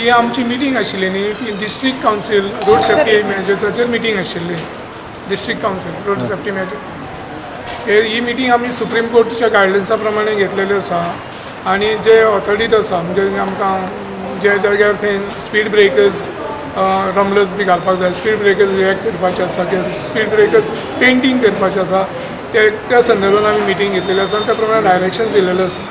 ही आमची मिटींग आशिल्ली न्ही ती डिस्ट्रिक्ट कावन्सील रोड सेफ्टी मेजर्साचेर मिटींग आशिल्ली. District council road safety measures ही मिटींग आमी सुप्रीम कोर्टाच्या गायडन्सा प्रमाणे घेतलेली आसा. आनी जे ऑथॉरिटीज आसा म्हणजे आमकां जे जाग्यार थंय स्पीड ब्रेकर्स रमलर्स बी घालपाक जाय, स्पीड ब्रेकर्स रिएक्ट करपाचे आसा किंवा स्पीड ब्रेकर्स पेंटींग करपाचें आसा त्या संदर्भात आमी मिटींग घेतलेली आसा. आनी त्या प्रमाणे डायरेक्शन्स दिलेले आसा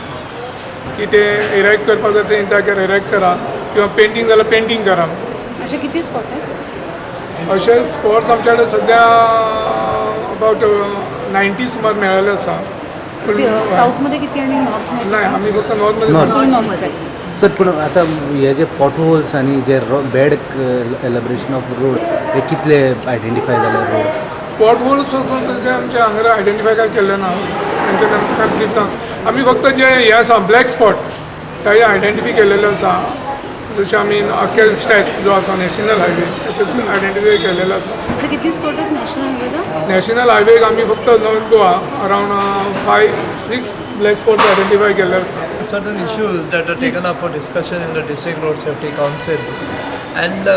की ते इरेक्ट करपाक जाय ते जाग्यार इरेक्ट करा किंवा पेंटींग जाल्यार पेंटींग करा. असे किती स्पॉट आहेत? अशे स्पॉट्स आमच्या कडेन सद्या अबावट 90 सुमार मेळ्ळेले आसा. साऊथमध्ये किती आणि नॉर्थमध्ये? नाही आमी फक्त नॉर्थमध्ये नॉर्थमध्ये. सर पूण आतां हे जे पॉट होल्स आनी जे बॅड एलॅबरेशन ऑफ रोड हे कितले आयडेंटिफाय जाले रोड? पॉट होल्स आसून तशें आमच्या हांगा आयडेंटिफाय काय केल्लें ना. तेंच्या काय ब्रीफ ना. आमी फक्त जे हे आसा ब्लॅक स्पॉट ते आयडेंटिफाय केलेले आसा. जशें आमी अखेल स्टॅच जो आसा नॅशनल हायवे तेचेर आयडेंटिफाय केलेलो आसा. असे किती स्पॉट आहेत नॅशनल हायवेला? नॅशनल हायवेक आमी फक्त north Goa around 5-6 black spots identify केल्ले आसा. Certain issues that are taken up for discussion in the District Road Safety Council, and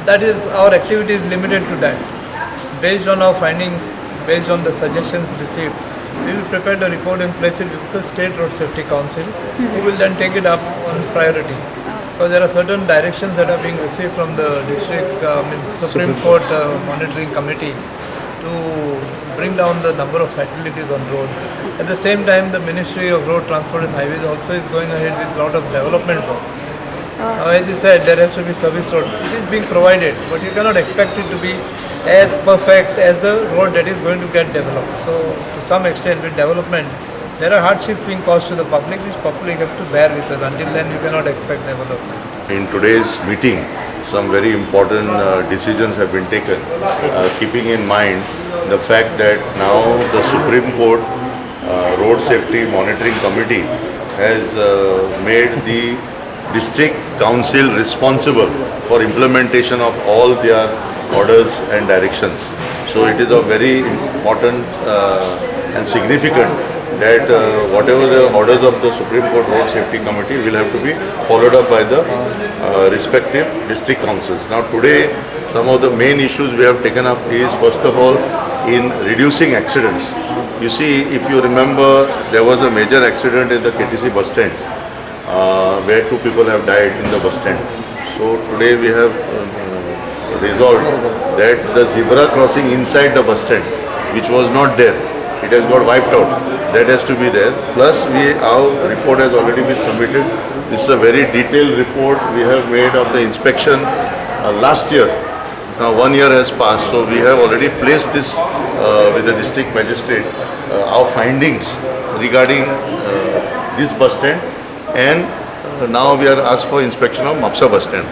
that is our activity is limited to that. Based on our findings, based on the suggestions received, we will prepare the report and place it with the State Road Safety Council, who will then take it up on priority. Because there are certain directions that are being received from the Supreme Court Monitoring Committee to bring down the number of fatalities on road. At the same time, the Ministry of Road Transport and Highways also is going ahead with a lot of development works. Now, as you said, there has to be service road. It is being provided, but you cannot expect it to be as perfect as the road that is going to get developed. So, to some extent, with development, there are hardships being caused to the public, which public have to bear with us. Until then, you cannot expect development. In today's meeting, some very important decisions have been taken, keeping in mind the fact that now the Supreme Court Road Safety Monitoring Committee has made the District Council responsible for implementation of all their orders and directions. So it is a very important and significant that whatever the orders of the Supreme Court Road Safety Committee will have to be followed up by the respective district councils. Now today, some of the main issues we have taken up is first of all in reducing accidents. You see, if you remember, there was a major accident in the KTC bus stand where 2 people have died in the bus stand. So today we have resolved that the zebra crossing inside the bus stand, which was not there, it has got wiped out. That has to be there. Plus, our report has already been submitted. This is a very detailed report we have made of the inspection last year. Now 1 year has passed, so we have already placed this with the district magistrate, our findings regarding this bus stand, and now we are asked for inspection of Mapsa bus stand.